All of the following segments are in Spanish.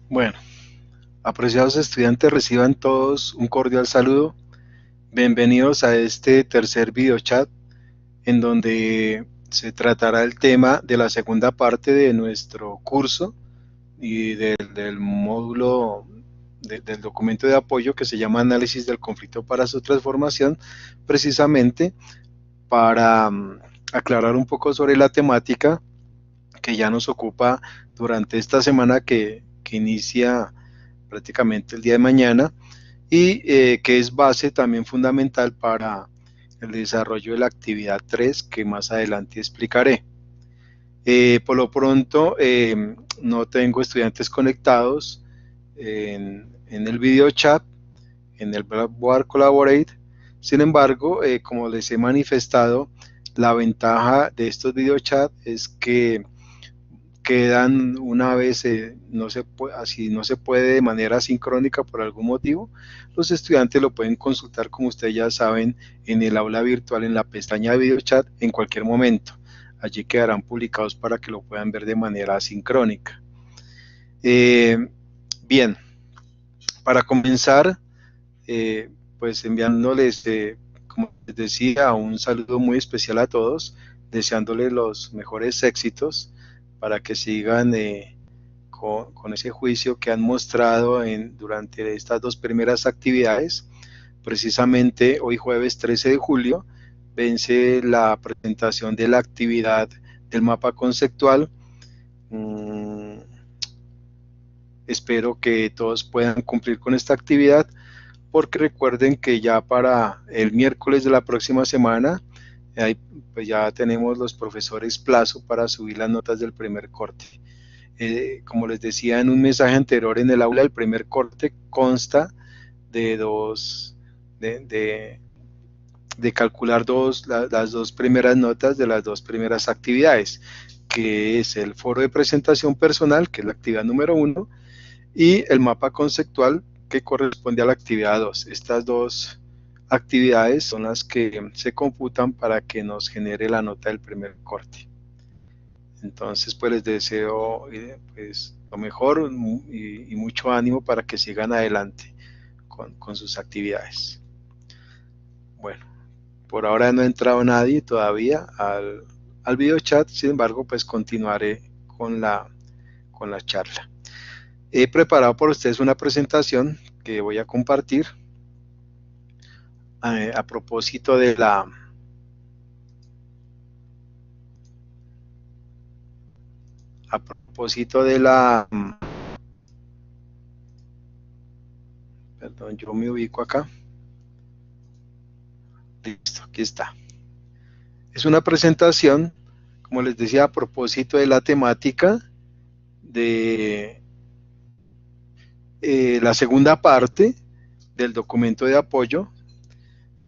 Bueno, apreciados estudiantes, reciban todos un cordial saludo. Bienvenidos a este tercer video chat en donde se tratará el tema de la segunda parte de nuestro curso y del módulo del documento de apoyo que se llama Análisis del conflicto para su transformación, precisamente para aclarar un poco sobre la temática que ya nos ocupa durante esta semana que inicia prácticamente el día de mañana y que es base también fundamental para el desarrollo de la actividad 3 que más adelante explicaré. Por lo pronto no tengo estudiantes conectados en el video chat, en el Blackboard Collaborate. Sin embargo, como les he manifestado, la ventaja de estos video chat es que quedan una vez, así no se puede de manera sincrónica por algún motivo, los estudiantes lo pueden consultar, como ustedes ya saben, en el aula virtual, en la pestaña de video chat, en cualquier momento. Allí quedarán publicados para que lo puedan ver de manera sincrónica. Eh, Bien, para comenzar, pues enviándoles, como les decía, un saludo muy especial a todos, deseándoles los mejores éxitos para que sigan con ese juicio que han mostrado durante estas dos primeras actividades. Precisamente hoy jueves 13 de julio vence la presentación de la actividad del mapa conceptual. Espero que todos puedan cumplir con esta actividad, porque recuerden que ya para el miércoles de la próxima semana pues ya tenemos los profesores plazo para subir las notas del primer corte. Como les decía en un mensaje anterior en el aula, el primer corte consta de de calcular las dos primeras notas de las dos primeras actividades, que es el foro de presentación personal, que es la actividad número 1, y el mapa conceptual, que corresponde a la actividad 2. Estas dos actividades son las que se computan para que nos genere la nota del primer corte. Entonces, pues les deseo pues, lo mejor y mucho ánimo para que sigan adelante con sus actividades. Bueno, por ahora no ha entrado nadie todavía al video chat, sin embargo, pues continuaré con la charla. He preparado por ustedes una presentación que voy a compartir a propósito de perdón, yo me ubico acá. Listo, aquí está. Es una presentación, como les decía, a propósito de la temática de la segunda parte del documento de apoyo.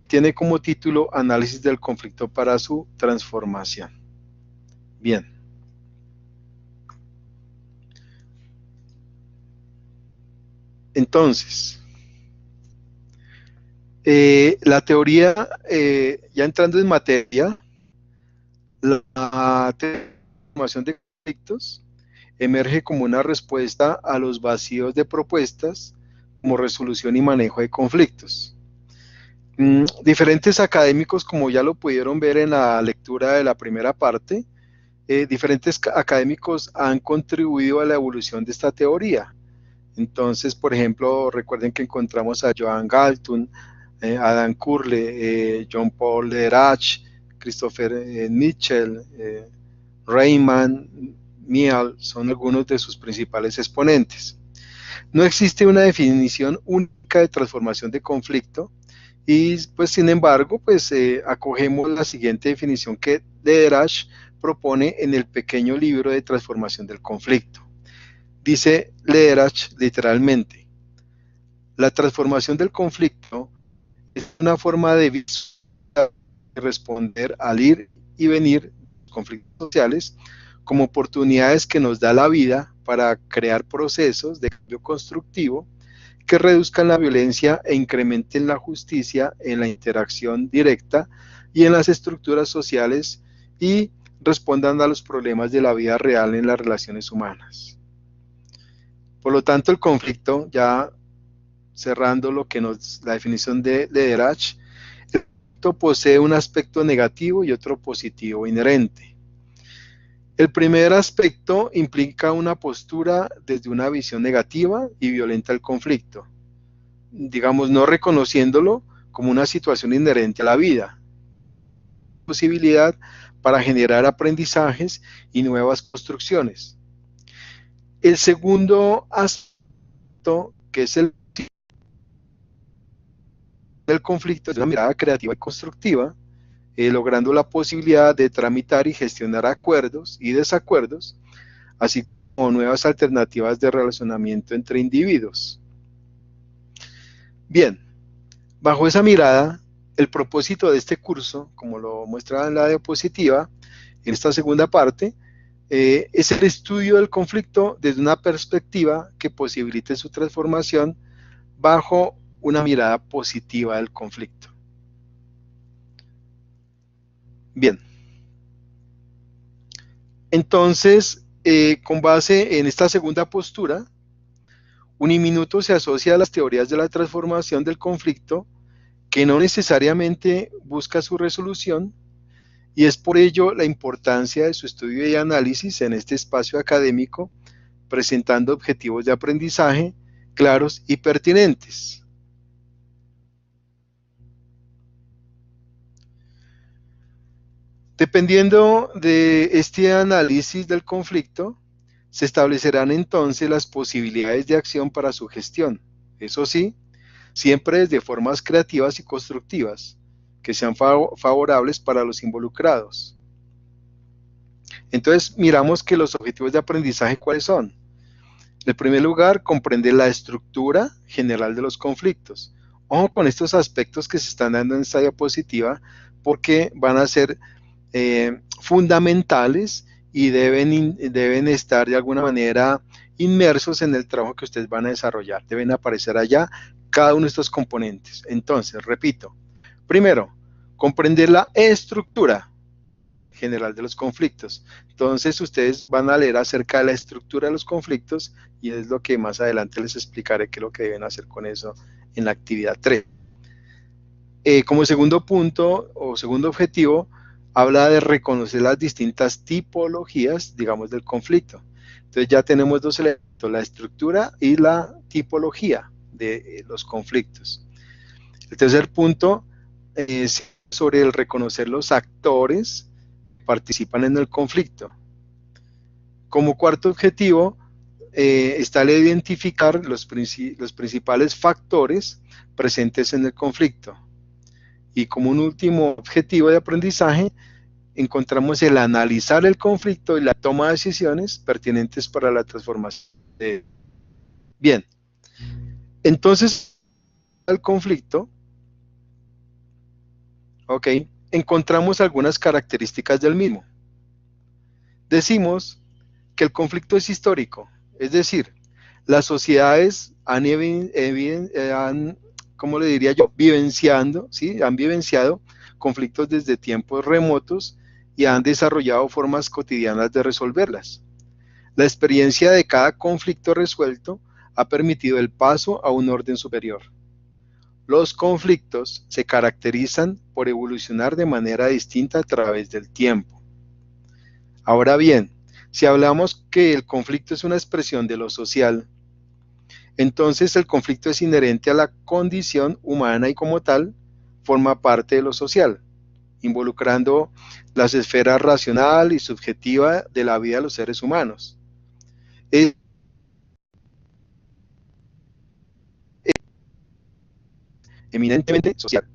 Tiene como título Análisis del conflicto para su transformación. Bien. Entonces, la teoría, ya entrando en materia, la transformación de conflictos emerge como una respuesta a los vacíos de propuestas como resolución y manejo de conflictos. Diferentes académicos, como ya lo pudieron ver en la lectura de la primera parte, diferentes académicos han contribuido a la evolución de esta teoría. Entonces, por ejemplo, recuerden que encontramos a Joan Galton, Adam Curle, John Paul Lederach, Christopher Mitchell, Rayman, Mial, son algunos de sus principales exponentes. No existe una definición única de transformación de conflicto y, pues, sin embargo, pues acogemos la siguiente definición que Lederach propone en el pequeño libro de transformación del conflicto. Dice Lederach literalmente: la transformación del conflicto es una forma de responder al ir y venir de los conflictos sociales como oportunidades que nos da la vida para crear procesos de cambio constructivo que reduzcan la violencia e incrementen la justicia en la interacción directa y en las estructuras sociales y respondan a los problemas de la vida real en las relaciones humanas. Por lo tanto, el conflicto, ya cerrando lo que la definición de Derach, el conflicto posee un aspecto negativo y otro positivo inherente. El primer aspecto implica una postura desde una visión negativa y violenta del conflicto, digamos, no reconociéndolo como una situación inherente a la vida, posibilidad para generar aprendizajes y nuevas construcciones. El segundo aspecto, que es el del conflicto, es una mirada creativa y constructiva, logrando la posibilidad de tramitar y gestionar acuerdos y desacuerdos, así como nuevas alternativas de relacionamiento entre individuos. Bien, bajo esa mirada, el propósito de este curso, como lo muestra en la diapositiva, en esta segunda parte, es el estudio del conflicto desde una perspectiva que posibilite su transformación bajo una mirada positiva del conflicto. Bien, entonces, con base en esta segunda postura, Uniminuto se asocia a las teorías de la transformación del conflicto, que no necesariamente busca su resolución, y es por ello la importancia de su estudio y análisis en este espacio académico, presentando objetivos de aprendizaje claros y pertinentes. Dependiendo de este análisis del conflicto, se establecerán entonces las posibilidades de acción para su gestión. Eso sí, siempre desde formas creativas y constructivas, que sean favorables para los involucrados. Entonces, miramos que los objetivos de aprendizaje, ¿cuáles son? En primer lugar, comprender la estructura general de los conflictos. Ojo con estos aspectos que se están dando en esta diapositiva, porque van a ser fundamentales y deben estar de alguna manera inmersos en el trabajo que ustedes van a desarrollar. Deben aparecer allá cada uno de estos componentes. Entonces, repito, primero, comprender la estructura general de los conflictos. Entonces, ustedes van a leer acerca de la estructura de los conflictos y es lo que más adelante les explicaré qué es lo que deben hacer con eso en la actividad 3. Como segundo punto o segundo objetivo, habla de reconocer las distintas tipologías, digamos, del conflicto. Entonces ya tenemos dos elementos, la estructura y la tipología de los conflictos. El tercer punto es sobre el reconocer los actores que participan en el conflicto. Como cuarto objetivo, está el identificar los principales factores presentes en el conflicto. Y como un último objetivo de aprendizaje, encontramos el analizar el conflicto y la toma de decisiones pertinentes para la transformación. Bien, entonces, el conflicto, ok, encontramos algunas características del mismo. Decimos que el conflicto es histórico, es decir, las sociedades han ¿cómo le diría yo? ¿Sí? Han vivenciado conflictos desde tiempos remotos y han desarrollado formas cotidianas de resolverlas. La experiencia de cada conflicto resuelto ha permitido el paso a un orden superior. Los conflictos se caracterizan por evolucionar de manera distinta a través del tiempo. Ahora bien, si hablamos que el conflicto es una expresión de lo social, entonces el conflicto es inherente a la condición humana y como tal forma parte de lo social, involucrando las esferas racional y subjetiva de la vida de los seres humanos. Es eminentemente social.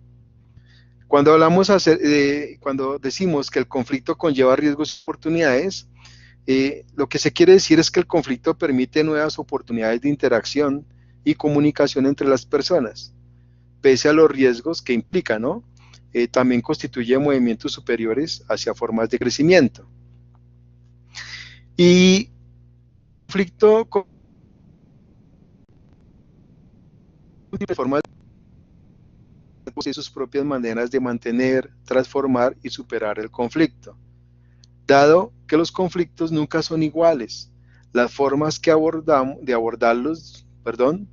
Cuando decimos que el conflicto conlleva riesgos y oportunidades, lo que se quiere decir es que el conflicto permite nuevas oportunidades de interacción y comunicación entre las personas, pese a los riesgos que implica, ¿no? También constituye movimientos superiores hacia formas de crecimiento. Y el conflicto con formas posee sus propias maneras de mantener, transformar y superar el conflicto. Dado que los conflictos nunca son iguales, las formas que de abordarlos,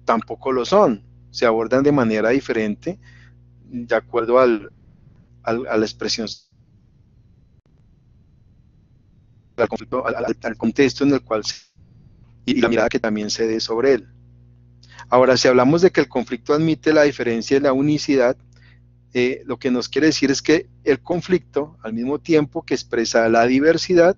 tampoco lo son. Se abordan de manera diferente de acuerdo a la expresión, al conflicto, al contexto en el cual y la mirada que también se dé sobre él. Ahora, si hablamos de que el conflicto admite la diferencia y la unicidad, lo que nos quiere decir es que el conflicto, al mismo tiempo que expresa la diversidad,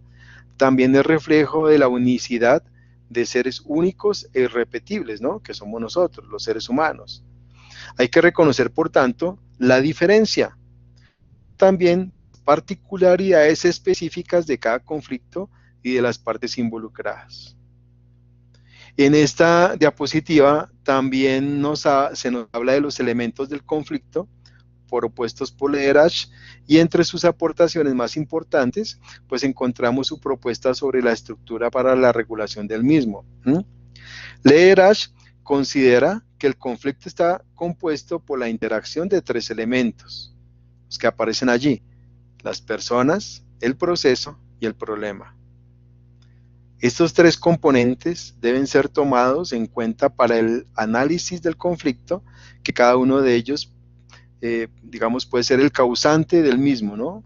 también es reflejo de la unicidad de seres únicos e irrepetibles, ¿no? Que somos nosotros, los seres humanos. Hay que reconocer, por tanto, la diferencia, también particularidades específicas de cada conflicto y de las partes involucradas. En esta diapositiva también se nos habla de los elementos del conflicto propuestos por Lederach, y entre sus aportaciones más importantes, pues encontramos su propuesta sobre la estructura para la regulación del mismo. Lederach considera que el conflicto está compuesto por la interacción de tres elementos, los que aparecen allí: las personas, el proceso y el problema. Estos tres componentes deben ser tomados en cuenta para el análisis del conflicto, que cada uno de ellos digamos, puede ser el causante del mismo, ¿no?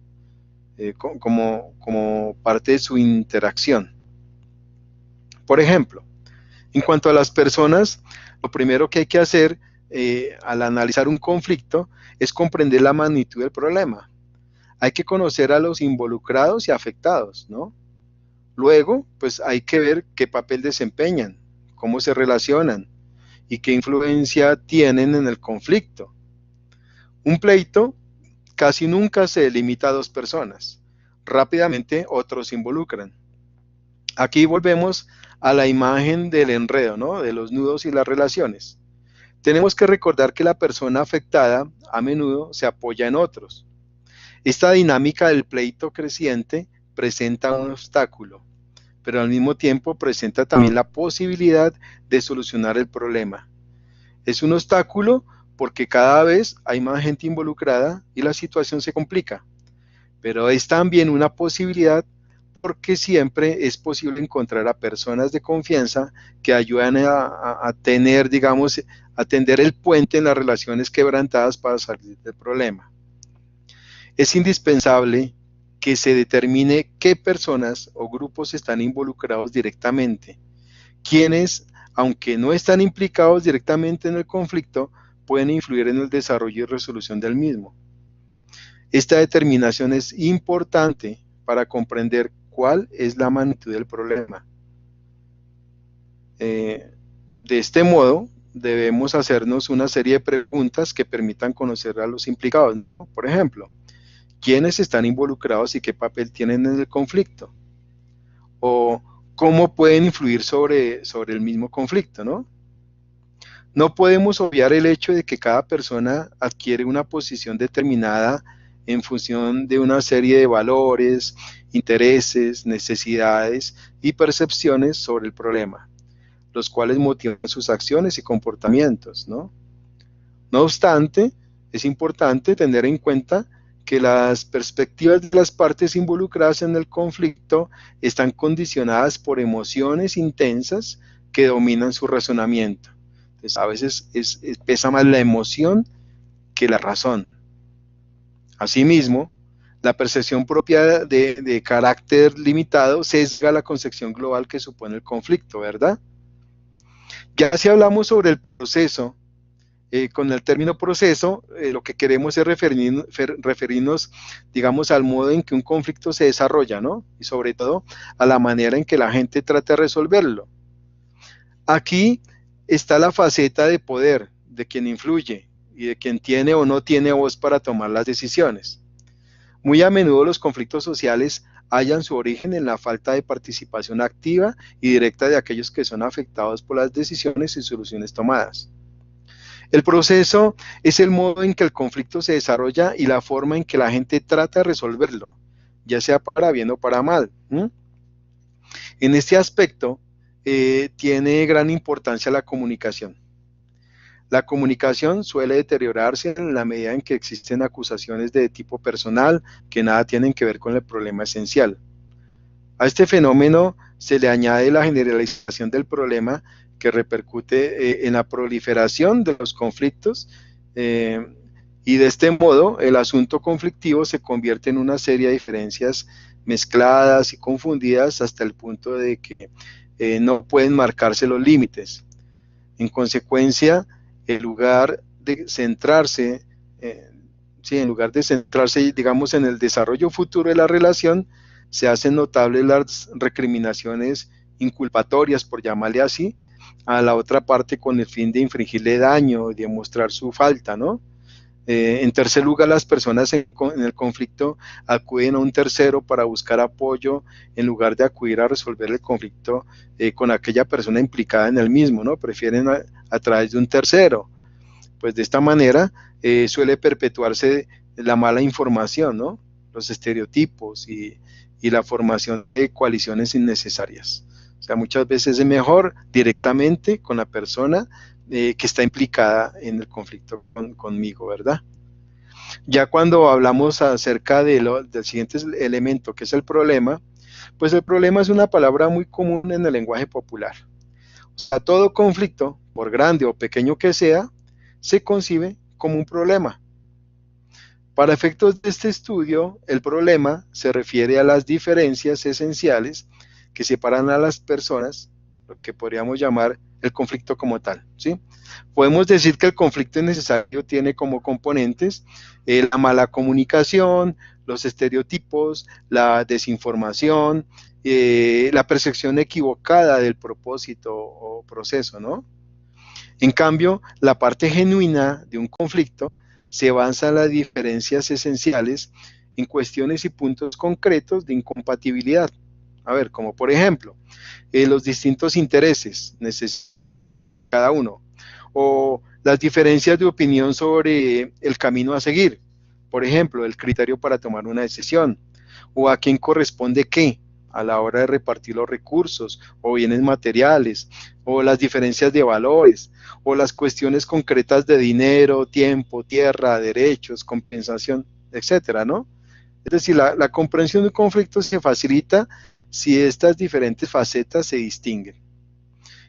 Como parte de su interacción. Por ejemplo, en cuanto a las personas, lo primero que hay que hacer al analizar un conflicto es comprender la magnitud del problema. Hay que conocer a los involucrados y afectados, ¿no? Luego, pues hay que ver qué papel desempeñan, cómo se relacionan y qué influencia tienen en el conflicto. Un pleito casi nunca se limita a dos personas. Rápidamente otros se involucran. Aquí volvemos a la imagen del enredo, ¿no? De los nudos y las relaciones. Tenemos que recordar que la persona afectada a menudo se apoya en otros. Esta dinámica del pleito creciente presenta un obstáculo, pero al mismo tiempo presenta también la posibilidad de solucionar el problema. Es un obstáculo porque cada vez hay más gente involucrada y la situación se complica. Pero es también una posibilidad porque siempre es posible encontrar a personas de confianza que ayudan a tener, digamos, a tender el puente en las relaciones quebrantadas para salir del problema. Es indispensable que se determine qué personas o grupos están involucrados directamente, quienes, aunque no están implicados directamente en el conflicto, pueden influir en el desarrollo y resolución del mismo. Esta determinación es importante para comprender cuál es la magnitud del problema. De este modo, debemos hacernos una serie de preguntas que permitan conocer a los implicados, ¿no? Por ejemplo, ¿quiénes están involucrados y qué papel tienen en el conflicto? O cómo pueden influir sobre el mismo conflicto, ¿no? No podemos obviar el hecho de que cada persona adquiere una posición determinada en función de una serie de valores, intereses, necesidades y percepciones sobre el problema, los cuales motivan sus acciones y comportamientos, ¿no? No obstante, es importante tener en cuenta que las perspectivas de las partes involucradas en el conflicto están condicionadas por emociones intensas que dominan su razonamiento. Entonces, a veces pesa más la emoción que la razón. Asimismo, la percepción propia de carácter limitado sesga la concepción global que supone el conflicto, ¿verdad? Ya si hablamos sobre el proceso, con el término proceso, lo que queremos es referirnos, digamos, al modo en que un conflicto se desarrolla, ¿no? Y sobre todo a la manera en que la gente trata de resolverlo. Aquí está la faceta de poder de quien influye y de quien tiene o no tiene voz para tomar las decisiones. Muy a menudo los conflictos sociales hallan su origen en la falta de participación activa y directa de aquellos que son afectados por las decisiones y soluciones tomadas. El proceso es el modo en que el conflicto se desarrolla y la forma en que la gente trata de resolverlo, ya sea para bien o para mal. En este aspecto tiene gran importancia la comunicación. La comunicación suele deteriorarse en la medida en que existen acusaciones de tipo personal que nada tienen que ver con el problema esencial. A este fenómeno se le añade la generalización del problema que repercute en la proliferación de los conflictos y de este modo el asunto conflictivo se convierte en una serie de diferencias mezcladas y confundidas hasta el punto de que no pueden marcarse los límites. En consecuencia, en lugar de centrarse, digamos, en el desarrollo futuro de la relación, se hacen notables las recriminaciones inculpatorias, por llamarle así, a la otra parte con el fin de infligirle daño y demostrar su falta, ¿no? En tercer lugar, las personas en el conflicto acuden a un tercero para buscar apoyo en lugar de acudir a resolver el conflicto con aquella persona implicada en el mismo, ¿no? Prefieren a través de un tercero. Pues de esta manera suele perpetuarse la mala información, ¿no? Los estereotipos y la formación de coaliciones innecesarias. O sea, muchas veces es mejor directamente con la persona que está implicada en el conflicto conmigo, ¿verdad? Ya cuando hablamos acerca del siguiente elemento, que es el problema, pues el problema es una palabra muy común en el lenguaje popular. O sea, todo conflicto, por grande o pequeño que sea, se concibe como un problema. Para efectos de este estudio, el problema se refiere a las diferencias esenciales que separan a las personas, lo que podríamos llamar el conflicto como tal, ¿sí? Podemos decir que el conflicto innecesario tiene como componentes la mala comunicación, los estereotipos, la desinformación, la percepción equivocada del propósito o proceso, ¿no? En cambio, la parte genuina de un conflicto se basa en las diferencias esenciales en cuestiones y puntos concretos de incompatibilidad. A ver, como por ejemplo, los distintos intereses necesarios de cada uno, o las diferencias de opinión sobre el camino a seguir, por ejemplo, el criterio para tomar una decisión, o a quién corresponde qué a la hora de repartir los recursos o bienes materiales, o las diferencias de valores, o las cuestiones concretas de dinero, tiempo, tierra, derechos, compensación, etcétera, ¿no? Es decir, la comprensión de un conflicto se facilita si estas diferentes facetas se distinguen.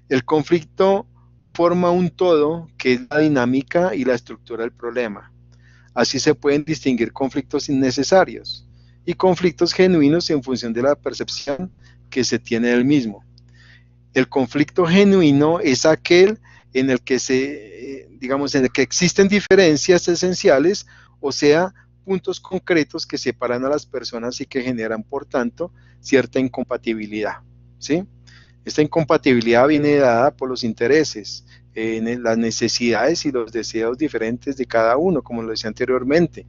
El conflicto forma un todo que es la dinámica y la estructura del problema. Así se pueden distinguir conflictos innecesarios y conflictos genuinos en función de la percepción que se tiene del mismo. El conflicto genuino es aquel en el que en el que existen diferencias esenciales, o sea, puntos concretos que separan a las personas y que generan, por tanto, cierta incompatibilidad, ¿sí? Esta incompatibilidad viene dada por los intereses, las necesidades y los deseos diferentes de cada uno, como lo decía anteriormente.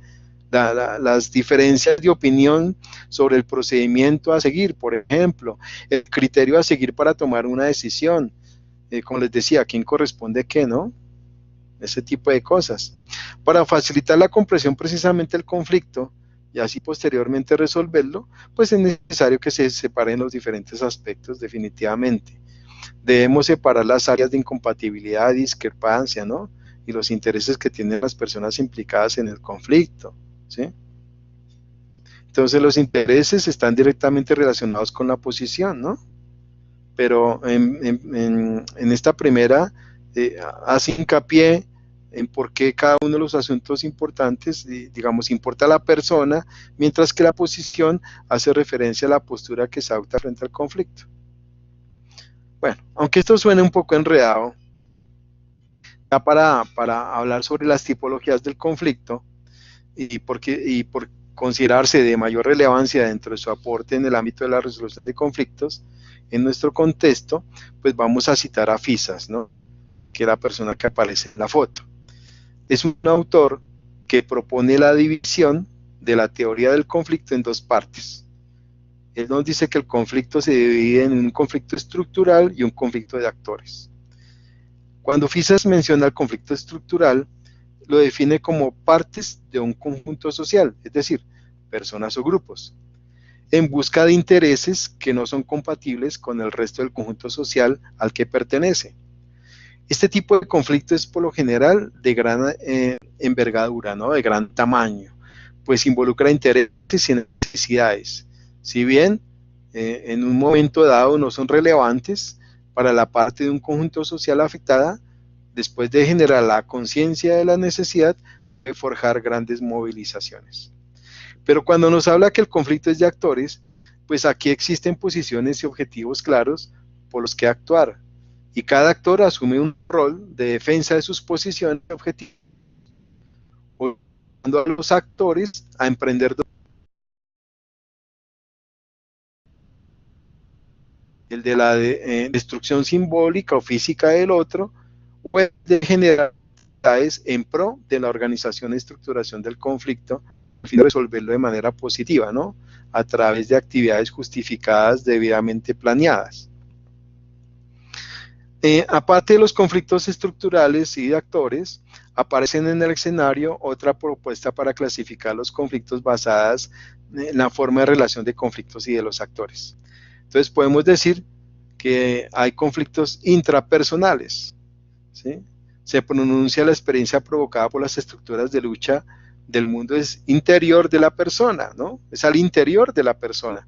Las diferencias de opinión sobre el procedimiento a seguir, por ejemplo, el criterio a seguir para tomar una decisión, como les decía, ¿a quién corresponde qué, no? Ese tipo de cosas. Para facilitar la comprensión precisamente del conflicto y así posteriormente resolverlo, pues es necesario que se separen los diferentes aspectos definitivamente. Debemos separar las áreas de incompatibilidad, discrepancia, ¿no? Y los intereses que tienen las personas implicadas en el conflicto, ¿sí? Entonces los intereses están directamente relacionados con la posición, ¿no? Pero en esta primera hace hincapié en por qué cada uno de los asuntos importantes, digamos, importa a la persona, mientras que la posición hace referencia a la postura que se adopta frente al conflicto. Bueno, aunque esto suene un poco enredado, ya para hablar sobre las tipologías del conflicto y por considerarse de mayor relevancia dentro de su aporte en el ámbito de la resolución de conflictos, en nuestro contexto, pues vamos a citar a Fisas, ¿no? Que es la persona que aparece en la foto. Es un autor que propone la división de la teoría del conflicto en dos partes. Él nos dice que el conflicto se divide en un conflicto estructural y un conflicto de actores. Cuando Fisas menciona el conflicto estructural, lo define como partes de un conjunto social, es decir, personas o grupos, en busca de intereses que no son compatibles con el resto del conjunto social al que pertenece. Este tipo de conflicto es por lo general de gran envergadura, ¿no? De gran tamaño, pues involucra intereses y necesidades. Si bien en un momento dado no son relevantes para la parte de un conjunto social afectada, después de generar la conciencia de la necesidad de forjar grandes movilizaciones. Pero cuando nos habla que el conflicto es de actores, pues aquí existen posiciones y objetivos claros por los que actuar, y cada actor asume un rol de defensa de sus posiciones y objetivos, obligando a los actores a emprender el de la destrucción simbólica o física del otro, o el de generar en pro de la organización y estructuración del conflicto, a fin de resolverlo de manera positiva, ¿no? A través de actividades justificadas debidamente planeadas. Aparte de los conflictos estructurales y de actores, aparecen en el escenario otra propuesta para clasificar los conflictos basadas en la forma de relación de conflictos y de los actores. Entonces podemos decir que hay conflictos intrapersonales, ¿sí? Se pronuncia la experiencia provocada por las estructuras de lucha del mundo es interior de la persona, ¿no? Es al interior de la persona,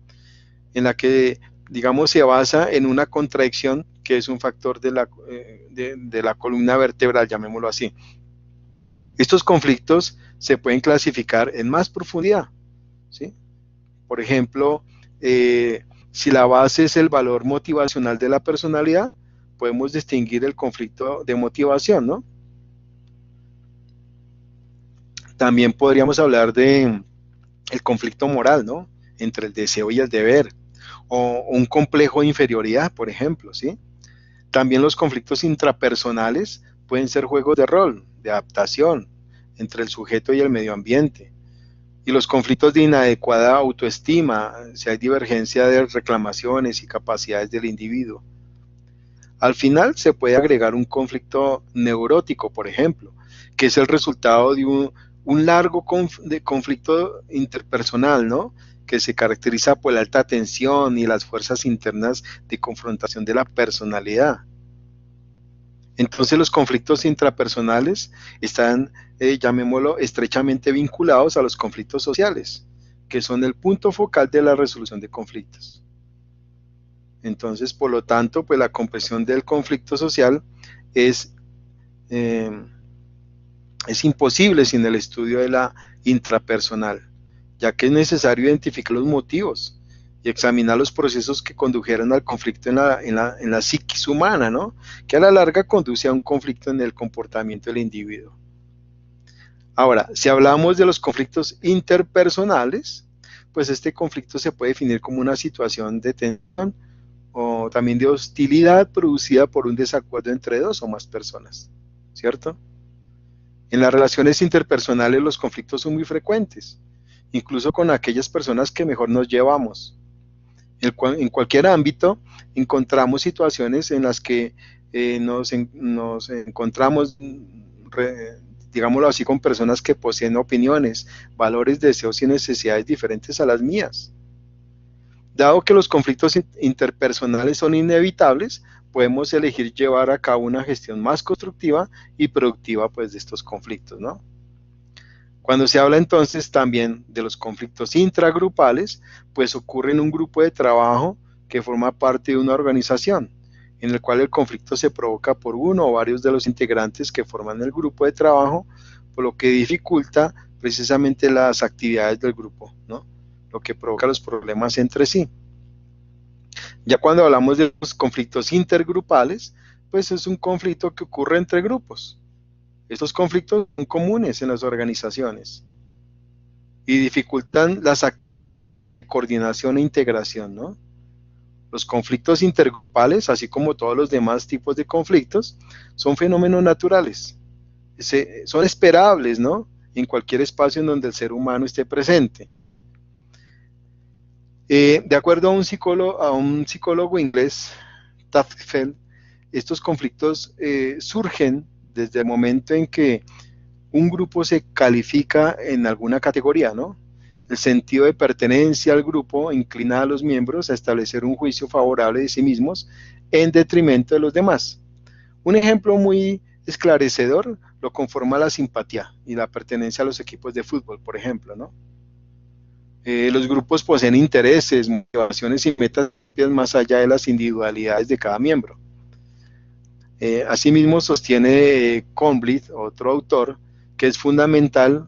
en la que, digamos, se basa en una contradicción que es un factor de la columna vertebral, llamémoslo así. Estos conflictos se pueden clasificar en más profundidad, ¿sí? Por ejemplo, si la base es el valor motivacional de la personalidad, podemos distinguir el conflicto de motivación, ¿no? También podríamos hablar de el conflicto moral, ¿no? Entre el deseo y el deber, o un complejo de inferioridad, por ejemplo, ¿sí? También los conflictos intrapersonales pueden ser juegos de rol, de adaptación entre el sujeto y el medio ambiente. Y los conflictos de inadecuada autoestima, si hay divergencia de reclamaciones y capacidades del individuo. Al final se puede agregar un conflicto neurótico, por ejemplo, que es el resultado de un largo conflicto interpersonal, ¿no? Que se caracteriza por la alta tensión y las fuerzas internas de confrontación de la personalidad. Entonces los conflictos intrapersonales están, llamémoslo, estrechamente vinculados a los conflictos sociales, que son el punto focal de la resolución de conflictos. Entonces, por lo tanto, pues la comprensión del conflicto social es, eh, es imposible sin el estudio de la intrapersonal, ya que es necesario identificar los motivos y examinar los procesos que condujeron al conflicto en la psiquis humana, ¿no? Que a la larga conduce a un conflicto en el comportamiento del individuo. Ahora, si hablamos de los conflictos interpersonales, pues este conflicto se puede definir como una situación de tensión o también de hostilidad producida por un desacuerdo entre dos o más personas, ¿cierto? En las relaciones interpersonales los conflictos son muy frecuentes, incluso con aquellas personas que mejor nos llevamos. En cualquier ámbito encontramos situaciones en las que nos encontramos, digámoslo así, con personas que poseen opiniones, valores, deseos y necesidades diferentes a las mías. Dado que los conflictos interpersonales son inevitables, podemos elegir llevar a cabo una gestión más constructiva y productiva pues, de estos conflictos, ¿no? Cuando se habla entonces también de los conflictos intragrupales, pues ocurre en un grupo de trabajo que forma parte de una organización, en el cual el conflicto se provoca por uno o varios de los integrantes que forman el grupo de trabajo, por lo que dificulta precisamente las actividades del grupo, ¿no? Lo que provoca los problemas entre sí. Ya cuando hablamos de los conflictos intergrupales, pues es un conflicto que ocurre entre grupos. Estos conflictos son comunes en las organizaciones y dificultan la coordinación e integración, ¿no? Los conflictos intergrupales, así como todos los demás tipos de conflictos, son fenómenos naturales. Son esperables, ¿no? En cualquier espacio en donde el ser humano esté presente. De acuerdo a un psicólogo inglés, Tafel, estos conflictos surgen desde el momento en que un grupo se califica en alguna categoría, ¿no? El sentido de pertenencia al grupo inclina a los miembros a establecer un juicio favorable de sí mismos en detrimento de los demás. Un ejemplo muy esclarecedor lo conforma la simpatía y la pertenencia a los equipos de fútbol, por ejemplo, ¿no? Los grupos poseen intereses, motivaciones y metas más allá de las individualidades de cada miembro. Asimismo, sostiene Conblit, otro autor, que es fundamental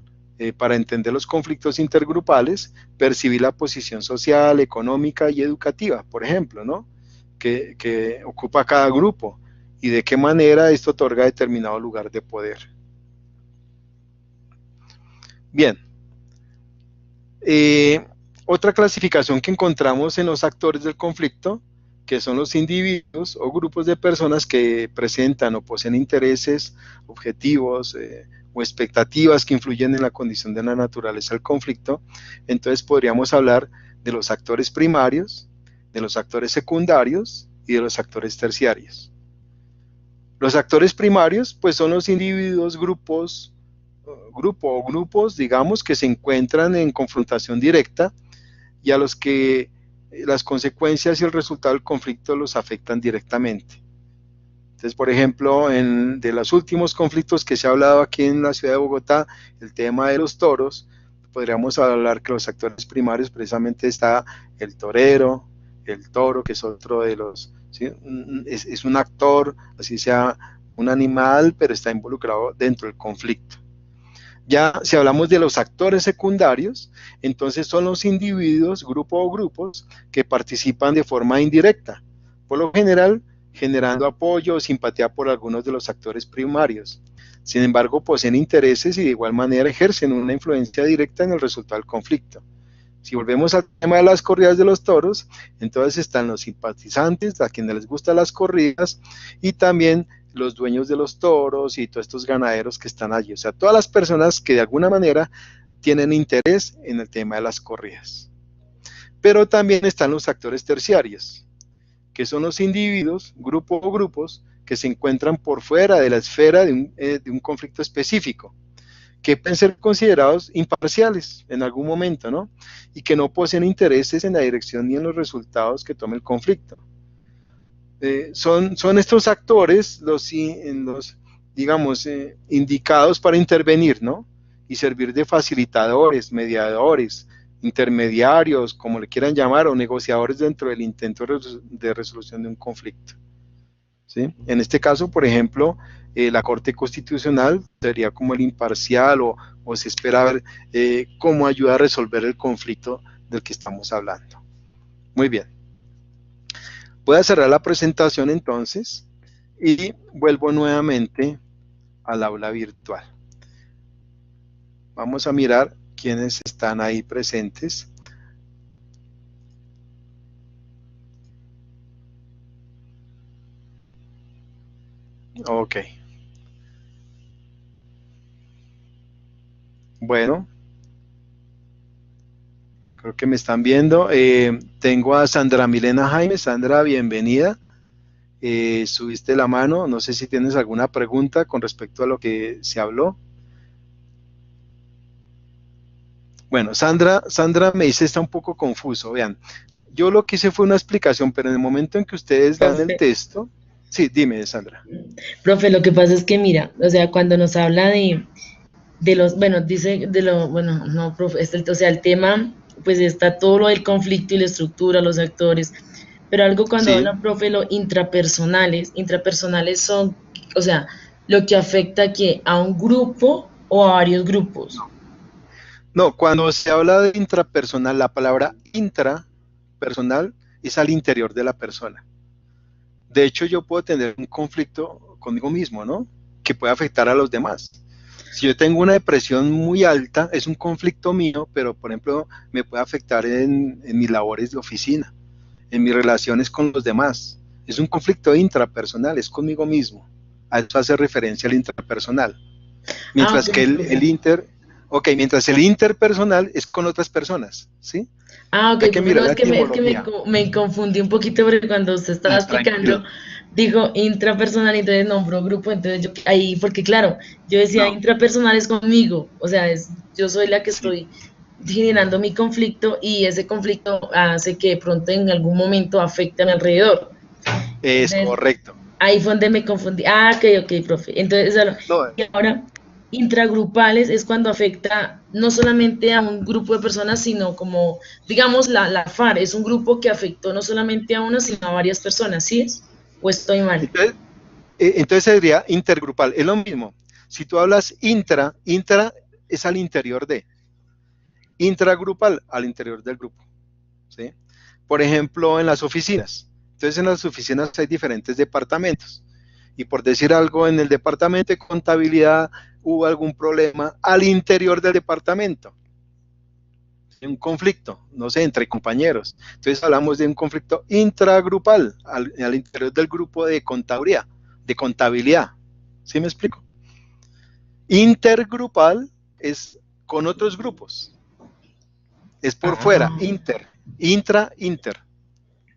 para entender los conflictos intergrupales, percibir la posición social, económica y educativa, por ejemplo, ¿no? que ocupa cada grupo y de qué manera esto otorga determinado lugar de poder. Bien. Otra clasificación que encontramos en los actores del conflicto, que son los individuos o grupos de personas que presentan o poseen intereses, objetivos o expectativas que influyen en la condición de la naturaleza del conflicto. Entonces podríamos hablar de los actores primarios, de los actores secundarios y de los actores terciarios. Los actores primarios, pues son los individuos, grupos, digamos, que se encuentran en confrontación directa y a los que las consecuencias y el resultado del conflicto los afectan directamente. Entonces, por ejemplo, de los últimos conflictos que se ha hablado aquí en la ciudad de Bogotá, el tema de los toros, podríamos hablar que los actores primarios precisamente está el torero, el toro, que es otro de los, ¿sí? Es un actor, así sea un animal, pero está involucrado dentro del conflicto. Ya si hablamos de los actores secundarios, entonces son los individuos, grupos o grupos que participan de forma indirecta, por lo general generando apoyo o simpatía por algunos de los actores primarios. Sin embargo, poseen intereses y de igual manera ejercen una influencia directa en el resultado del conflicto. Si volvemos al tema de las corridas de los toros, entonces están los simpatizantes, a quienes les gustan las corridas, y también los dueños de los toros y todos estos ganaderos que están allí. O sea, todas las personas que de alguna manera tienen interés en el tema de las corridas. Pero también están los actores terciarios, que son los individuos, grupos o grupos, que se encuentran por fuera de la esfera de un conflicto específico, que pueden ser considerados imparciales en algún momento, ¿no? Y que no poseen intereses en la dirección ni en los resultados que tome el conflicto. Son estos actores los digamos, indicados para intervenir, ¿no? Y servir de facilitadores, mediadores, intermediarios, como le quieran llamar, o negociadores dentro del intento de resolución de un conflicto. ¿Sí? En este caso, por ejemplo, la Corte Constitucional sería como el imparcial o se espera ver cómo ayuda a resolver el conflicto del que estamos hablando. Muy bien. Voy a cerrar la presentación entonces y vuelvo nuevamente al aula virtual. Vamos a mirar quiénes están ahí presentes. Ok. Bueno. Creo que me están viendo. Tengo a Sandra Milena Jaime. Sandra, bienvenida. Subiste la mano. No sé si tienes alguna pregunta con respecto a lo que se habló. Bueno, Sandra me dice está un poco confuso. Vean, yo lo que hice fue una explicación, pero en el momento en que ustedes dan el texto... Sí, dime, Sandra. Profe, lo que pasa es que mira, o sea, cuando nos habla de los, bueno, dice de lo, bueno, no, profe, o sea, el tema, pues está todo lo del conflicto y la estructura, los actores, pero algo cuando Sí. habla, profe, lo intrapersonales son, o sea, lo que afecta que a un grupo o a varios grupos. No, cuando se habla de intrapersonal, la palabra intrapersonal es al interior de la persona. De hecho, yo puedo tener un conflicto conmigo mismo, ¿no? Que puede afectar a los demás. Si yo tengo una depresión muy alta, es un conflicto mío, pero por ejemplo, me puede afectar en mis labores de oficina, en mis relaciones con los demás. Es un conflicto intrapersonal, es conmigo mismo. A eso hace referencia al intrapersonal. Mientras Ok, que profe. mientras el interpersonal es con otras personas, ¿sí? Ok, Hay que profe, no, mirar la es que etimología. me confundí un poquito porque cuando usted estaba Tranquilo. explicando, dijo intrapersonal, entonces nombró grupo, entonces yo ahí, porque claro, yo decía No, intrapersonal es conmigo, o sea, yo soy la que sí, estoy generando mi conflicto y ese conflicto hace que de pronto en algún momento afecte a mi alrededor. es Entonces, correcto. ahí fue donde me confundí. Ok, profe. Entonces, No, y ahora, intragrupales es cuando afecta no solamente a un grupo de personas, sino como, digamos, la FARC es un grupo que afectó no solamente a uno, sino a varias personas, ¿sí es? ¿O estoy mal? Entonces sería intergrupal, es lo mismo. Si tú hablas intra es al interior de, intragrupal al interior del grupo, ¿sí? Por ejemplo, en las oficinas. Entonces en las oficinas hay diferentes departamentos. Y por decir algo, en el departamento de contabilidad hubo algún problema al interior del departamento. Un conflicto, no sé, entre compañeros. Entonces hablamos de un conflicto intragrupal al interior del grupo de contaduría, de contabilidad. ¿Sí me explico? Intergrupal es con otros grupos, es por fuera, Ah, inter.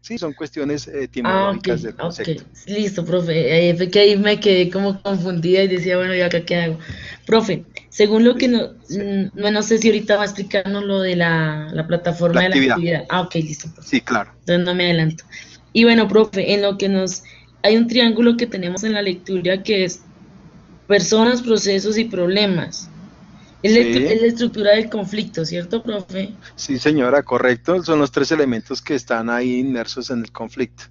Sí, son cuestiones ok, etimológicas del ok, concepto. listo, profe. Fue que ahí me quedé como confundida y decía, bueno, ¿y acá qué hago? Profe, según lo que Listo. no, Sí. no sé si ahorita va a explicarnos lo de la La plataforma de la actividad. actividad. Ah, ok, listo, profe. Sí, claro. Entonces no me adelanto. Y bueno, profe, en lo que nos, hay un triángulo que tenemos en la lectura que es personas, procesos y problemas. Es Sí, la estructura del conflicto, ¿cierto, profe? sí, señora, correcto. Son los tres elementos que están ahí inmersos en el conflicto.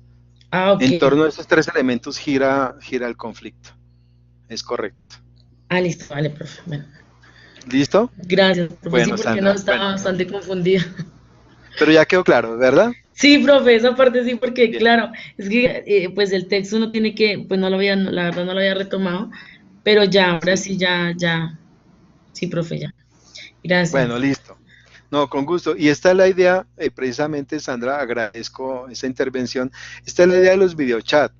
Ah, ok. En torno a esos tres elementos gira el conflicto. Es correcto. Ah, listo, vale, profe. Bueno, ¿Listo? gracias, profe. Sí, Bueno, porque no Sandra. estaba Bueno, bastante confundida. pero ya quedó claro, ¿verdad? Sí, profe, esa parte sí, porque Bien. claro, es que pues el texto uno tiene que, pues no lo había, la verdad no lo había retomado, pero ya, ahora Sí. sí, sí, profe, ya. Bueno, Gracias. listo. No, con gusto. Y esta es la idea, precisamente, Sandra, agradezco esa intervención. Esta es la idea de los videochats.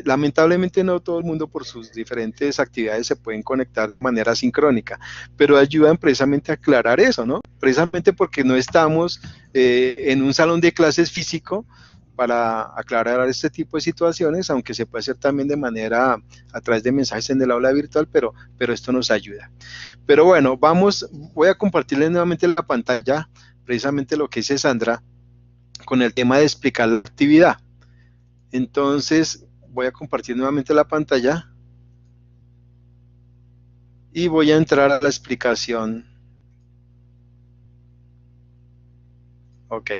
Lamentablemente no todo el mundo por sus diferentes actividades se pueden conectar de manera sincrónica, pero ayudan precisamente a aclarar eso, ¿no? Precisamente porque no estamos en un salón de clases físico para aclarar este tipo de situaciones, aunque se puede hacer también de manera a través de mensajes en el aula virtual, pero esto nos ayuda. Pero bueno, voy a compartirles nuevamente la pantalla, precisamente lo que dice Sandra, con el tema de explicar la actividad. Entonces, voy a compartir nuevamente la pantalla y voy a entrar a la explicación. Ok,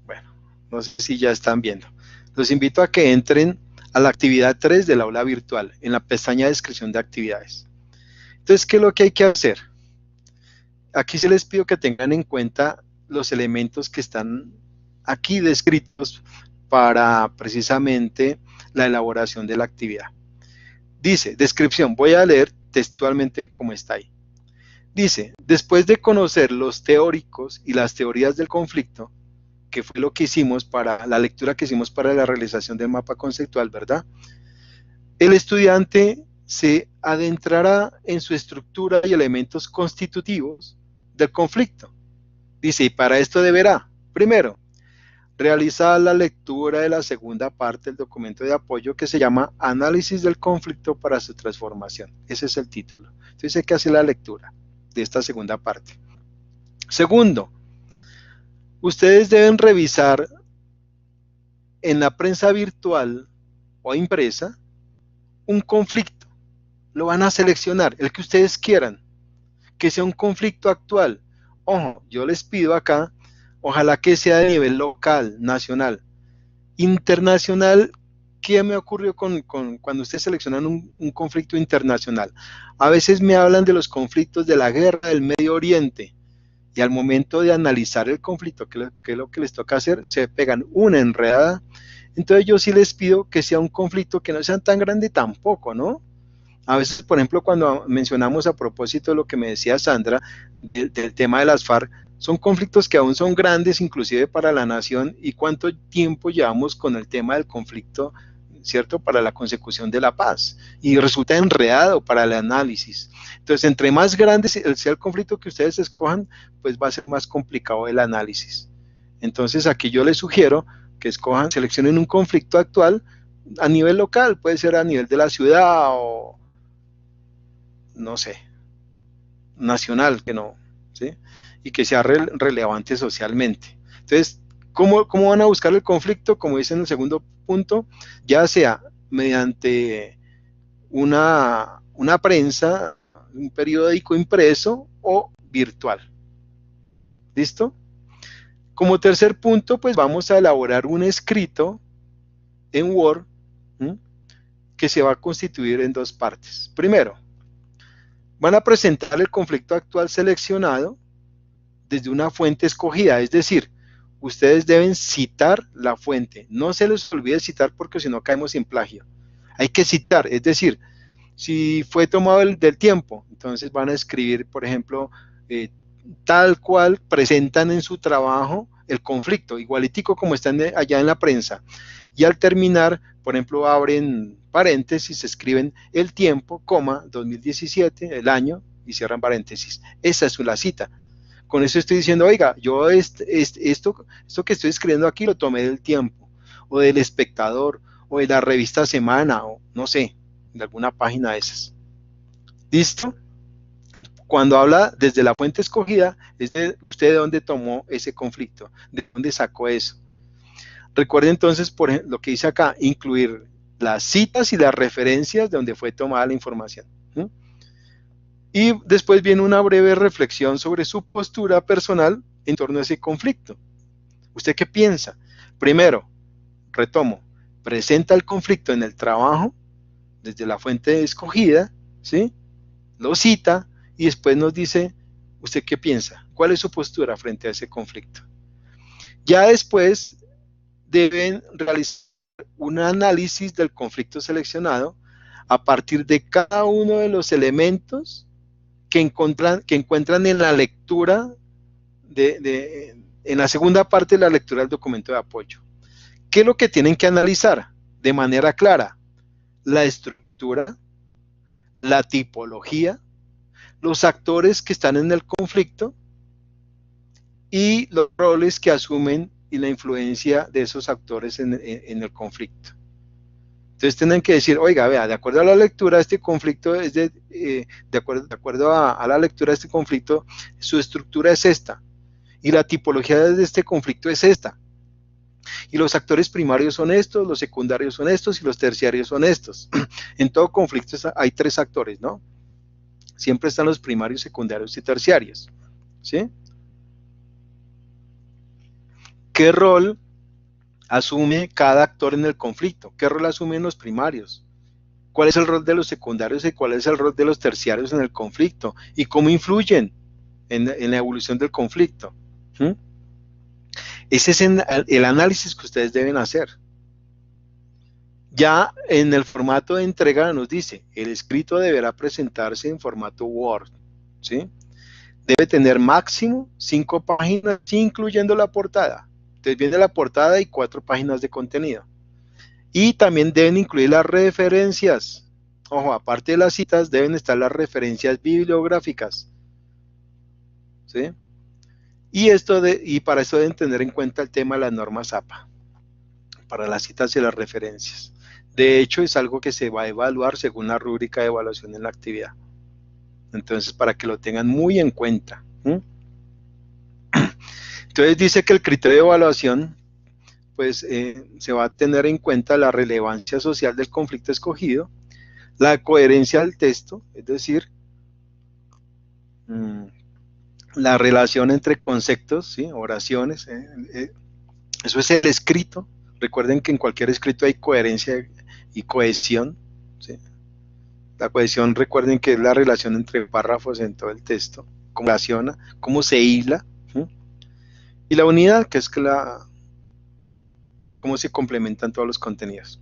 bueno, no sé si ya están viendo. Los invito a que entren a la actividad 3 del aula virtual, en la pestaña de descripción de actividades. Entonces, ¿qué es lo que hay que hacer? Aquí se les pido que tengan en cuenta los elementos que están aquí descritos para precisamente la elaboración de la actividad. Dice, descripción, voy a leer textualmente como está ahí. Dice, después de conocer los teóricos y las teorías del conflicto, que fue lo que hicimos para la lectura que hicimos para la realización del mapa conceptual, ¿verdad? El estudiante se adentrará en su estructura y elementos constitutivos del conflicto. Dice, y para esto deberá, primero, realizar la lectura de la segunda parte del documento de apoyo que se llama Análisis del conflicto para su transformación. Ese es el título. Entonces hay que hacer la lectura de esta segunda parte. Segundo, ustedes deben revisar en la prensa virtual o impresa un conflicto. Lo van a seleccionar, el que ustedes quieran, que sea un conflicto actual. Ojo, yo les pido acá, ojalá que sea de nivel local, nacional. Internacional, ¿qué me ocurrió cuando ustedes seleccionan un conflicto internacional? A veces me hablan de los conflictos de la guerra del Medio Oriente y al momento de analizar el conflicto, que es lo que les toca hacer, se pegan una enredada. Entonces yo sí les pido que sea un conflicto que no sea tan grande tampoco, ¿no? A veces, por ejemplo, cuando mencionamos a propósito de lo que me decía Sandra, del tema de las FARC, son conflictos que aún son grandes, inclusive para la nación, y cuánto tiempo llevamos con el tema del conflicto, ¿cierto?, para la consecución de la paz, y resulta enredado para el análisis. Entonces, entre más grande sea el conflicto que ustedes escojan, pues va a ser más complicado el análisis. Entonces, aquí yo les sugiero que escojan, seleccionen un conflicto actual a nivel local, puede ser a nivel de la ciudad o no sé, nacional, que no, ¿sí? Y que sea relevante socialmente. Entonces, ¿cómo van a buscar el conflicto? Como dice en el segundo punto, ya sea mediante una prensa, un periódico impreso o virtual. ¿Listo? Como tercer punto, pues vamos a elaborar un escrito en Word, ¿m? Que se va a constituir en dos partes. Primero, van a presentar el conflicto actual seleccionado desde una fuente escogida, es decir, ustedes deben citar la fuente. No se les olvide citar porque si no caemos en plagio. Hay que citar, es decir, si fue tomado del tiempo, entonces van a escribir, por ejemplo, tal cual presentan en su trabajo el conflicto, igualitico como están allá en la prensa. Y al terminar, por ejemplo, abren paréntesis, escriben el tiempo, coma, 2017, el año, y cierran paréntesis. Esa es la cita. Con eso estoy diciendo, oiga, yo esto que estoy escribiendo aquí lo tomé del tiempo, o del Espectador, o de la revista Semana, o no sé, de alguna página de esas. ¿Listo? Cuando habla desde la fuente escogida, es de usted de dónde tomó ese conflicto, de dónde sacó eso. Recuerde entonces, por ejemplo, lo que dice acá, incluir las citas y las referencias de donde fue tomada la información. ¿Sí? Y después viene una breve reflexión sobre su postura personal en torno a ese conflicto. ¿Usted qué piensa? Primero, retomo, presenta el conflicto en el trabajo, desde la fuente escogida, ¿sí? Lo cita y después nos dice, ¿usted qué piensa? ¿Cuál es su postura frente a ese conflicto? Ya después deben realizar un análisis del conflicto seleccionado a partir de cada uno de los elementos que encuentran en la lectura, en la segunda parte de la lectura del documento de apoyo. ¿Qué es lo que tienen que analizar de manera clara? La estructura, la tipología, los actores que están en el conflicto y los roles que asumen y la influencia de esos actores en el conflicto. Entonces tienen que decir, oiga, vea, de acuerdo a la lectura de este conflicto, de acuerdo a la lectura de este conflicto, su estructura es esta, y la tipología de este conflicto es esta. Y los actores primarios son estos, los secundarios son estos, y los terciarios son estos. En todo conflicto hay tres actores, ¿no? Siempre están los primarios, secundarios y terciarios, ¿sí? ¿Qué rol asume cada actor en el conflicto? ¿Qué rol asumen los primarios? ¿Cuál es el rol de los secundarios y cuál es el rol de los terciarios en el conflicto? ¿Y cómo influyen en la evolución del conflicto? ¿Mm? Ese es el análisis que ustedes deben hacer. Ya en el formato de entrega nos dice, el escrito deberá presentarse en formato Word, ¿sí? Debe tener máximo 5 páginas, incluyendo la portada. Entonces viene la portada y 4 páginas de contenido. Y también deben incluir las referencias. Ojo, aparte de las citas, deben estar las referencias bibliográficas, ¿sí? Y para eso deben tener en cuenta el tema de las normas APA, para las citas y las referencias. De hecho, es algo que se va a evaluar según la rúbrica de evaluación en la actividad. Entonces, para que lo tengan muy en cuenta. Entonces, dice que el criterio de evaluación, pues, se va a tener en cuenta la relevancia social del conflicto escogido, la coherencia del texto, es decir, la relación entre conceptos, ¿sí? Oraciones, eso es el escrito. Recuerden que en cualquier escrito hay coherencia y cohesión, ¿sí? La cohesión, recuerden que es la relación entre párrafos en todo el texto, cómo relaciona, cómo se hila, ¿sí? Y la unidad, que es cómo se complementan todos los contenidos.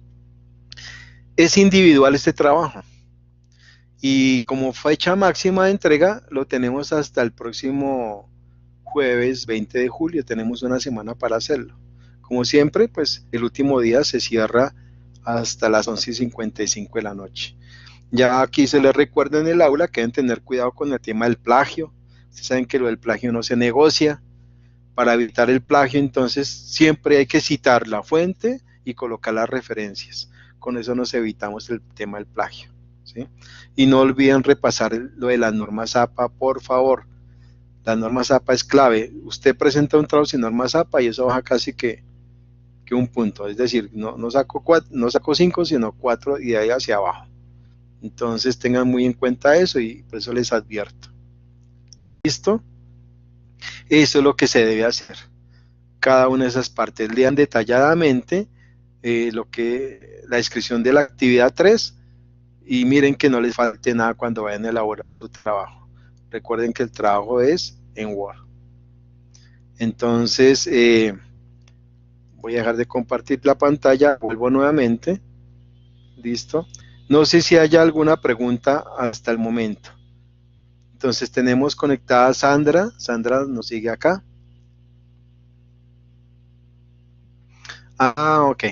Es individual este trabajo. Y como fecha máxima de entrega, lo tenemos hasta el próximo jueves 20 de julio, tenemos una semana para hacerlo. Como siempre, pues el último día se cierra hasta las 11:55 de la noche. Ya aquí se les recuerda en el aula que deben tener cuidado con el tema del plagio. Ustedes saben que lo del plagio no se negocia. Para evitar el plagio, entonces, siempre hay que citar la fuente y colocar las referencias. Con eso nos evitamos el tema del plagio, ¿sí? Y no olviden repasar lo de las normas APA, por favor. Las normas APA es clave. Usted presenta un trabajo sin normas APA y eso baja casi que un punto. Es decir, no sacó 5, sino 4 y de ahí hacia abajo. Entonces tengan muy en cuenta eso y por eso les advierto. ¿Listo? Eso es lo que se debe hacer. Cada una de esas partes. Lean detalladamente la descripción de la actividad 3 y miren que no les falte nada cuando vayan a elaborar su trabajo. Recuerden que el trabajo es en Word. Entonces, voy a dejar de compartir la pantalla, vuelvo nuevamente. Listo. No sé si haya alguna pregunta hasta el momento. Entonces tenemos conectada a Sandra. Sandra nos sigue acá. Ok.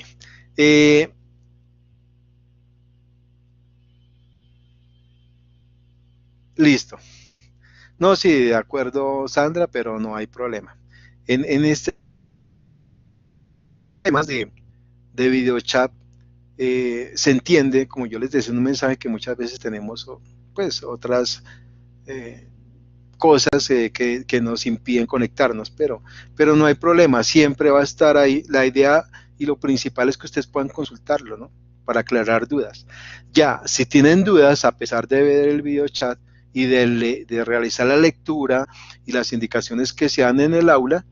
Listo. No, sí, de acuerdo, Sandra, pero no hay problema. En este tema de video chat, se entiende, como yo les decía en un mensaje, que muchas veces tenemos pues otras cosas que nos impiden conectarnos, pero no hay problema, siempre va a estar ahí. La idea y lo principal es que ustedes puedan consultarlo, ¿no? Para aclarar dudas. Ya, si tienen dudas, a pesar de ver el video chat y de realizar la lectura y las indicaciones que se dan en el aula,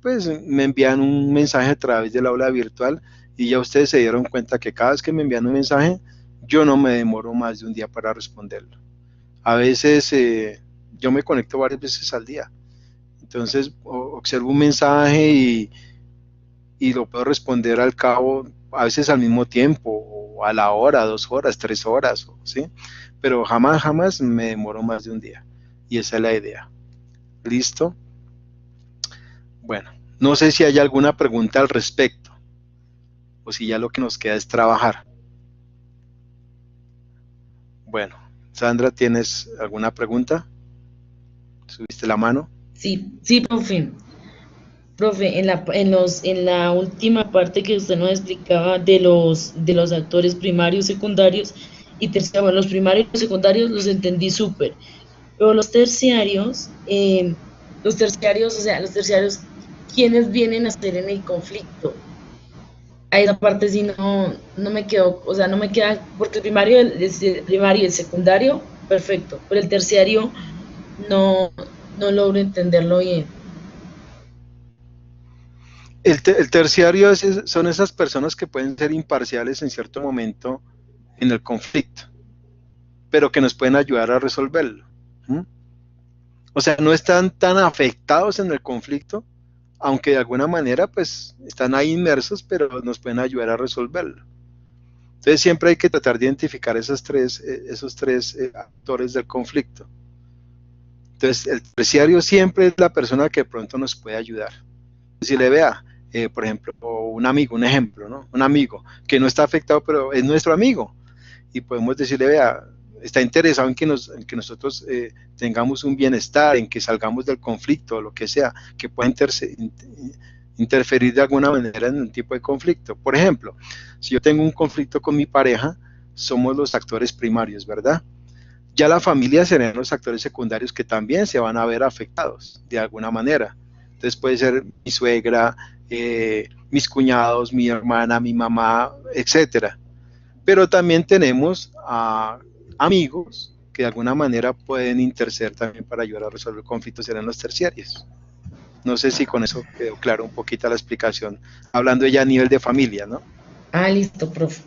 pues me envían un mensaje a través del aula virtual y ya ustedes se dieron cuenta que cada vez que me envían un mensaje, yo no me demoro más de un día para responderlo. A veces yo me conecto varias veces al día, entonces observo un mensaje y lo puedo responder al cabo, a veces al mismo tiempo, o a la hora, 2 horas, 3 horas, ¿sí? Pero jamás me demoro más de un día, y esa es la idea. ¿Listo? Bueno, no sé si hay alguna pregunta al respecto, o si ya lo que nos queda es trabajar. Bueno, Sandra, ¿tienes alguna pregunta? ¿Subiste la mano? Sí, profe. Profe, en la última parte que usted nos explicaba de los actores primarios, secundarios y terciarios, bueno, los primarios y los secundarios los entendí súper, pero o sea, los terciarios, ¿quiénes vienen a estar en el conflicto? A esa parte sí no me quedó, o sea, no me queda, porque el primario y el secundario, perfecto, pero el terciario no, no logro entenderlo bien. El terciario son esas personas que pueden ser imparciales en cierto momento en el conflicto, pero que nos pueden ayudar a resolverlo. ¿Mm? O sea, no están tan afectados en el conflicto, aunque de alguna manera pues están ahí inmersos, pero nos pueden ayudar a resolverlo. Entonces siempre hay que tratar de identificar esos tres actores del conflicto. Entonces el terciario siempre es la persona que de pronto nos puede ayudar. Si le vea, por ejemplo, un amigo, un ejemplo, ¿no? Un amigo que no está afectado, pero es nuestro amigo. Y podemos decirle, vea, está interesado en en que nosotros tengamos un bienestar, en que salgamos del conflicto, o lo que sea, que pueda interferir de alguna manera en un tipo de conflicto. Por ejemplo, si yo tengo un conflicto con mi pareja, somos los actores primarios, ¿verdad? Ya la familia serían los actores secundarios que también se van a ver afectados de alguna manera. Entonces puede ser mi suegra, mis cuñados, mi hermana, mi mamá, etcétera. Pero también tenemos a amigos que de alguna manera pueden interceder también para ayudar a resolver conflictos, serán los terciarios. No sé si con eso quedó claro un poquito la explicación, hablando ya a nivel de familia, ¿no? Ah, listo, profe.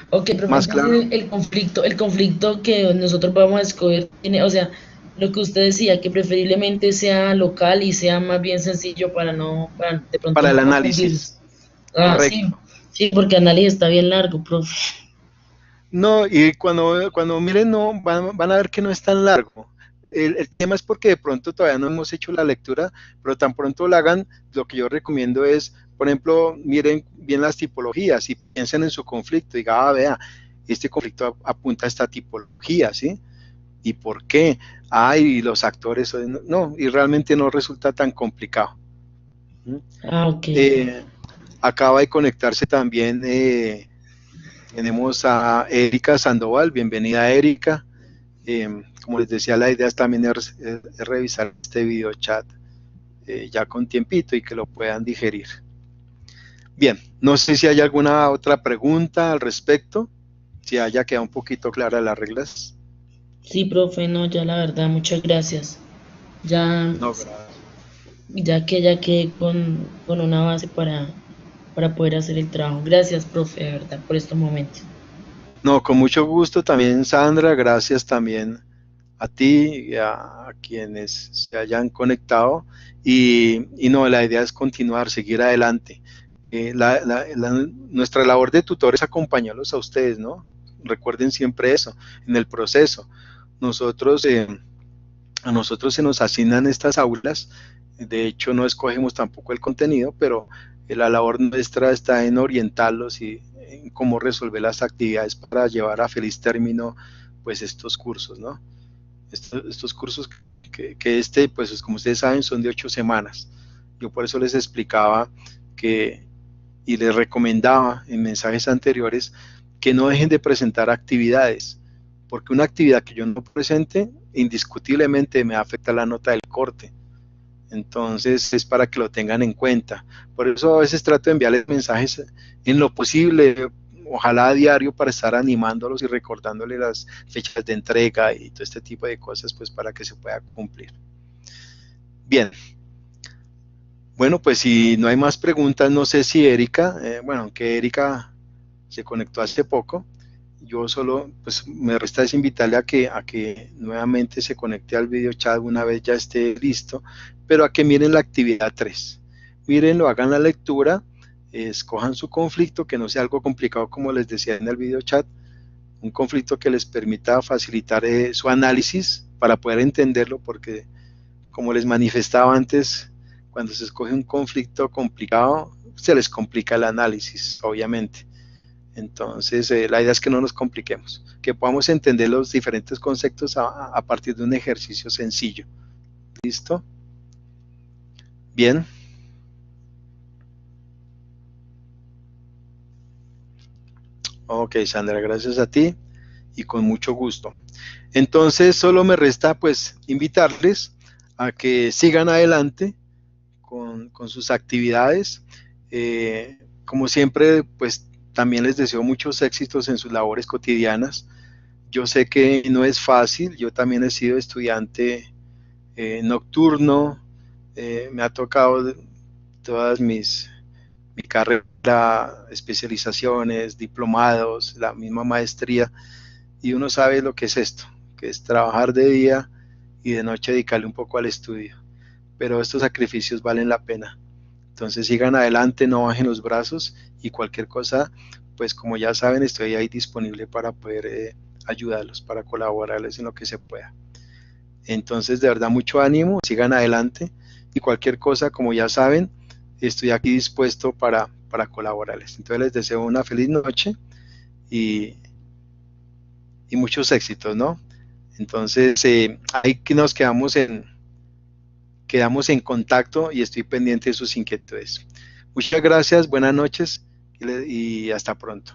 Ok, profe, Más claro. entonces el conflicto que nosotros vamos a escoger tiene, o sea, lo que usted decía, que preferiblemente sea local y sea más bien sencillo para de pronto Para no el confundirse. análisis, Ah, sí, correcto. sí, porque análisis está bien largo, profe. No, y cuando miren, no, van a ver que no es tan largo. El tema es porque de pronto todavía no hemos hecho la lectura, pero tan pronto la hagan, lo que yo recomiendo es, por ejemplo, miren bien las tipologías y piensen en su conflicto. Diga, vea, este conflicto apunta a esta tipología, ¿sí? ¿Y por qué? Y los actores, no, y realmente no resulta tan complicado. ¿Mm? Ah, ok. Eh, Acaba de conectarse también, tenemos a Erika Sandoval, bienvenida Erika. Como les decía, la idea también es revisar este video chat ya con tiempito y que lo puedan digerir. Bien, no sé si hay alguna otra pregunta al respecto. si haya quedado un poquito claras las reglas. Sí, profe, no, ya la verdad, muchas gracias. Ya, No, gracias. ya quedé con una base para poder hacer el trabajo. Gracias, profe, de verdad, por estos momentos. No, con mucho gusto también, Sandra, gracias también a ti y a quienes se hayan conectado. Y no, la idea es continuar, seguir adelante. Nuestra labor de tutor es acompañarlos a ustedes, ¿no? Recuerden siempre eso, en el proceso. Nosotros, a nosotros se nos asignan estas aulas, de hecho no escogemos tampoco el contenido, pero la labor nuestra está en orientarlos y en cómo resolver las actividades para llevar a feliz término pues estos cursos, ¿no? Estos cursos pues como ustedes saben, son de 8 semanas. Yo por eso les explicaba que, y les recomendaba en mensajes anteriores, que no dejen de presentar actividades, porque una actividad que yo no presente, indiscutiblemente me afecta la nota del corte. Entonces es para que lo tengan en cuenta. Por eso a veces trato de enviarles mensajes en lo posible, ojalá a diario, para estar animándolos y recordándoles las fechas de entrega y todo este tipo de cosas, pues para que se pueda cumplir. Bien, bueno, pues si no hay más preguntas, no sé si Erika, bueno, aunque Erika se conectó hace poco, yo solo, pues me resta es invitarle a que nuevamente se conecte al video chat una vez ya esté listo, pero a que miren la actividad 3. Mírenlo, hagan la lectura, escojan su conflicto, que no sea algo complicado como les decía en el video chat, un conflicto que les permita facilitar su análisis para poder entenderlo, porque como les manifestaba antes, cuando se escoge un conflicto complicado, se les complica el análisis, obviamente. Entonces, la idea es que no nos compliquemos, que podamos entender los diferentes conceptos a partir de un ejercicio sencillo. ¿Listo? Bien. Ok, Sandra, gracias a ti y con mucho gusto. Entonces, solo me resta pues invitarles a que sigan adelante con sus actividades. Como siempre, pues también les deseo muchos éxitos en sus labores cotidianas. Yo sé que no es fácil, yo también he sido estudiante nocturno, me ha tocado todas mi carrera, especializaciones, diplomados, la misma maestría, y uno sabe lo que es esto, que es trabajar de día y de noche dedicarle un poco al estudio, pero estos sacrificios valen la pena. Entonces sigan adelante, no bajen los brazos y cualquier cosa, pues como ya saben, estoy ahí disponible para poder ayudarlos, para colaborarles en lo que se pueda. Entonces, de verdad, mucho ánimo, sigan adelante y cualquier cosa, como ya saben, estoy aquí dispuesto para colaborarles. Entonces, les deseo una feliz noche y, y muchos éxitos, ¿no? Entonces, ahí que nos quedamos en contacto y estoy pendiente de sus inquietudes. Muchas gracias, buenas noches y hasta pronto.